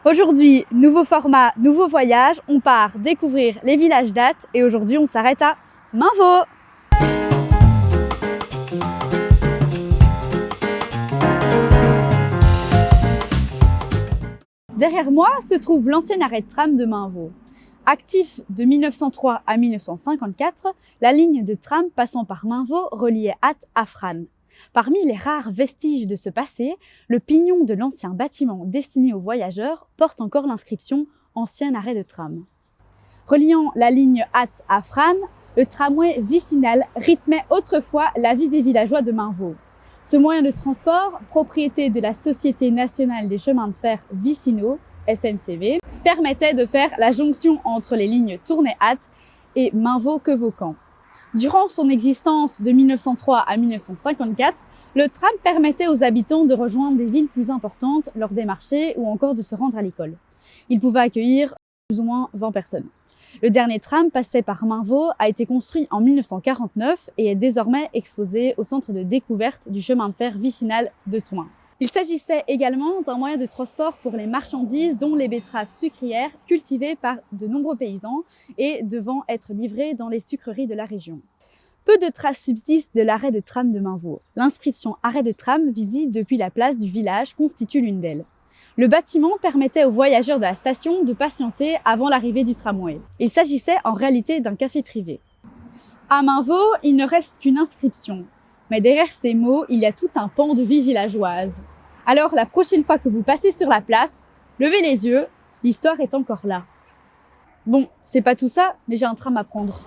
Aujourd'hui, nouveau format, nouveau voyage, on part découvrir les villages d'Ath et aujourd'hui on s'arrête à Mainvaux. Derrière moi se trouve l'ancien arrêt de tram de Mainvaux. Actif de 1903 à 1954, la ligne de tram passant par Mainvaux reliait Ath à Frasnes. Parmi les rares vestiges de ce passé, le pignon de l'ancien bâtiment destiné aux voyageurs porte encore l'inscription « Ancien arrêt de tram ». Reliant la ligne Ath à Frasnes, le tramway vicinal rythmait autrefois la vie des villageois de Mainvaux. Ce moyen de transport, propriété de la Société nationale des chemins de fer vicinaux, SNCV, permettait de faire la jonction entre les lignes Tournai-Ath et Mainvaux-Quevaucamp. Durant son existence de 1903 à 1954, le tram permettait aux habitants de rejoindre des villes plus importantes lors des marchés ou encore de se rendre à l'école. Il pouvait accueillir plus ou moins 20 personnes. Le dernier tram passé par Mainvaux a été construit en 1949 et est désormais exposé au centre de découverte du chemin de fer vicinal de Thoin. Il s'agissait également d'un moyen de transport pour les marchandises, dont les betteraves sucrières cultivées par de nombreux paysans et devant être livrées dans les sucreries de la région. Peu de traces subsistent de l'arrêt de tram de Mainvaux. L'inscription « Arrêt de tram » visible depuis la place du village constitue l'une d'elles. Le bâtiment permettait aux voyageurs de la station de patienter avant l'arrivée du tramway. Il s'agissait en réalité d'un café privé. À Mainvaux, il ne reste qu'une inscription. Mais derrière ces mots, il y a tout un pan de vie villageoise. Alors, la prochaine fois que vous passez sur la place, levez les yeux, l'histoire est encore là. Bon, c'est pas tout ça, mais j'ai un tram à prendre.